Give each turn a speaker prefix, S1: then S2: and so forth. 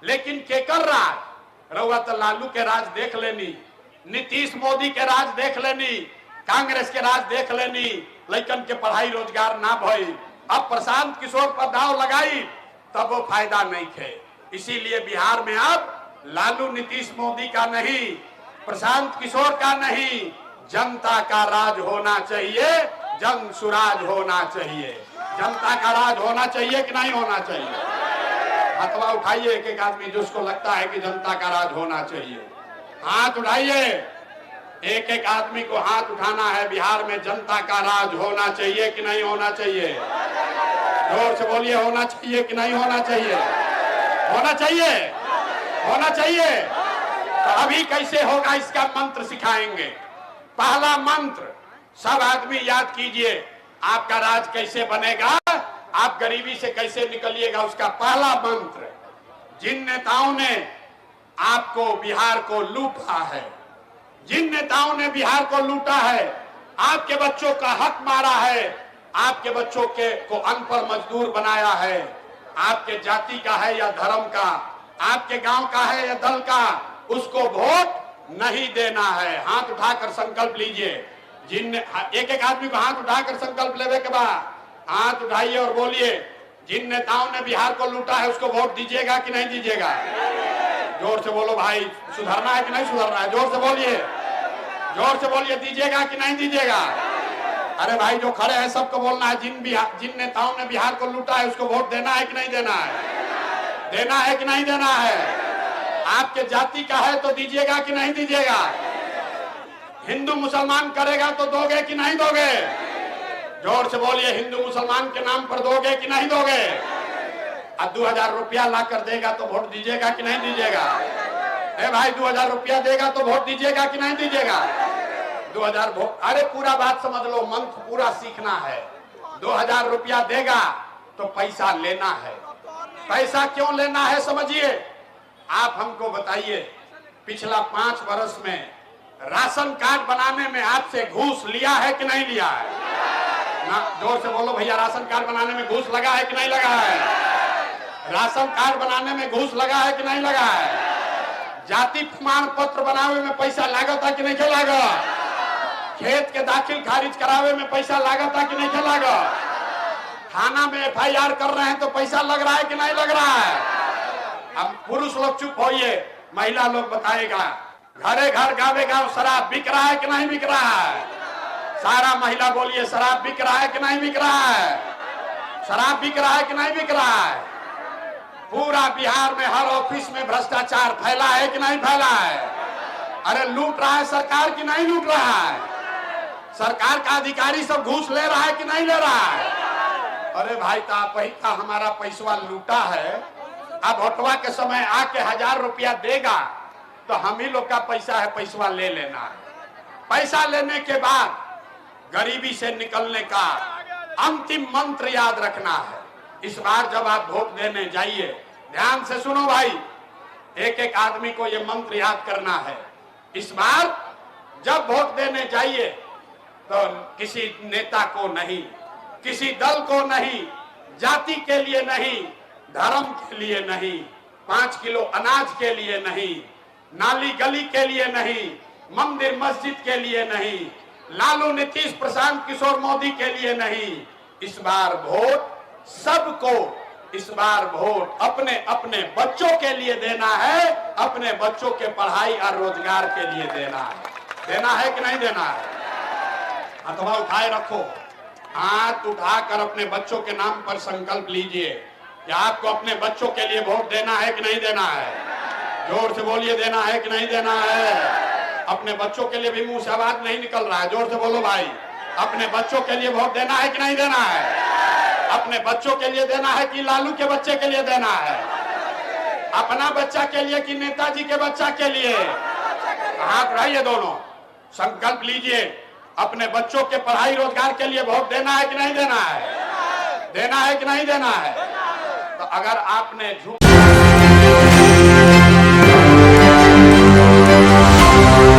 S1: लेकिन केकर राज रउआ तो लालू के राज देख लेनी, नीतीश मोदी के राज देख लेनी, कांग्रेस के राज देख लेनी, लइकन के पढ़ाई रोजगार ना भई। अब प्रशांत किशोर पर दाव लगाई तब वो फायदा नहीं थे। इसीलिए बिहार में अब लालू नीतीश मोदी का नहीं, प्रशांत किशोर का नहीं, जनता का राज होना चाहिए, जन सुराज होना चाहिए। जनता का राज होना चाहिए कि नहीं होना चाहिए? हथवा उठाइए एक एक आदमी जिसको लगता है कि जनता का राज होना चाहिए, हाथ उठाइए। एक एक आदमी को हाथ उठाना है। बिहार में जनता का राज होना चाहिए कि नहीं होना चाहिए? जोर से बोलिए, होना चाहिए कि नहीं होना चाहिए? होना चाहिए, होना चाहिए। तो अभी कैसे होगा इसका मंत्र सिखाएंगे। पहला मंत्र सब आदमी याद कीजिए। आपका राज कैसे बनेगा, आप गरीबी से कैसे निकलिएगा, उसका पहला मंत्र, जिन नेताओं ने आपको बिहार को लूटा है, जिन नेताओं ने बिहार को लूटा है, आपके बच्चों का हक मारा है, आपके बच्चों के को अनपढ़ मजदूर बनाया है, आपके जाति का है या धर्म का, आपके गांव का है या दल का, उसको वोट नहीं देना है। हाथ उठाकर संकल्प लीजिए। जिन एक एक आदमी को हाथ उठाकर संकल्प लेने के बाद हाथ उठाइए और बोलिए, जिन नेताओं ने बिहार को लूटा है उसको वोट दीजिएगा कि नहीं दीजिएगा? जोर से बोलो भाई, सुधरना है कि नहीं सुधरना है? जोर से बोलिए, जोर से बोलिए, दीजिएगा कि नहीं दीजिएगा? अरे भाई जो खड़े हैं सबको बोलना है, जिन नेताओं ने बिहार को लूटा है उसको वोट देना है कि नहीं देना है? देना है कि नहीं देना है? आपके जाति का है तो दीजिएगा कि नहीं दीजिएगा? हिंदू मुसलमान करेगा तो दोगे कि नहीं दोगे? जोर से बोलिए, हिंदू मुसलमान के नाम पर दोगे कि नहीं दोगे? अब 2000 रुपया ला कर देगा तो वोट दीजिएगा कि नहीं दीजिएगा? ए भाई 2000 रुपया देगा तो वोट दीजिएगा कि नहीं दीजिएगा? 2000 वोट। अरे पूरा बात समझ लो, मंत्र पूरा सीखना है। 2000 रुपया देगा तो पैसा लेना है। पैसा क्यों लेना है समझिए। आप हमको बताइए, पिछला 5 वर्ष में राशन कार्ड बनाने में आपसे घूस लिया है कि नहीं लिया है? ना, जोर से बोलो भैया, राशन कार्ड बनाने में घूस लगा है कि नहीं लगा है? राशन कार्ड बनाने में घूस लगा है कि नहीं लगा है? जाति प्रमाण पत्र बनावे में पैसा लागत है कि नहीं लागत? खेत के दाखिल खारिज करावे में पैसा लागत है कि नहीं लागत? थाना में FIR कर रहे हैं तो पैसा लग रहा है कि नहीं लग रहा है? अब पुरुष लोग चुप होइए, महिला लोग बताएगा। घरे घर गावे गाँव शराब बिक रहा है कि नहीं बिक रहा है? सारा महिला बोलिए, शराब बिक रहा है कि नहीं बिक रहा है? शराब बिक रहा है कि नहीं बिक रहा है? पूरा बिहार में हर ऑफिस में भ्रष्टाचार फैला है कि नहीं फैला है? अरे लूट रहा है सरकार कि नहीं लूट रहा है? सरकार का अधिकारी सब घूस ले रहा है कि नहीं ले रहा है? अरे भाई का हमारा पैसा लूटा है, अब वोटवा के समय आके 1000 रुपया देगा तो हम ही लोग का पैसा है, पैसा ले लेना है। पैसा लेने के बाद गरीबी से निकलने का अंतिम मंत्र याद रखना है। इस बार जब आप वोट देने जाइए, ध्यान से सुनो भाई, एक एक आदमी को ये मंत्र याद करना है। इस बार जब वोट देने जाइए तो किसी नेता को नहीं, किसी दल को नहीं, जाति के लिए नहीं, धर्म के लिए नहीं, 5 किलो अनाज के लिए नहीं, नाली गली के लिए नहीं, मंदिर मस्जिद के लिए नहीं, लालू नीतीश प्रशांत किशोर मोदी के लिए नहीं। इस बार वोट सबको, इस बार वोट अपने अपने बच्चों के लिए देना है, अपने बच्चों के पढ़ाई और रोजगार के लिए देना है। देना है कि नहीं देना है? हथवा उठाए रखो, हाथ उठाकर अपने बच्चों के नाम पर संकल्प लीजिए कि आपको अपने बच्चों के लिए वोट देना है कि नहीं देना है? जोर से बोलिए, देना है कि नहीं देना है? अपने बच्चों के लिए भी मुंह से आवाज नहीं निकल रहा है, जोर से बोलो भाई। अपने बच्चों के लिए वोट देना है कि नहीं देना है? अपने बच्चों के लिए देना है कि लालू के बच्चे के लिए देना है? अपना बच्चा के लिए कि नेताजी के बच्चा के लिए? हाथ उठाइए दोनों, संकल्प लीजिए। अपने बच्चों के पढ़ाई रोजगार के लिए वोट देना है कि नहीं देना है? देना है कि नहीं देना है? तो अगर आपने झूठ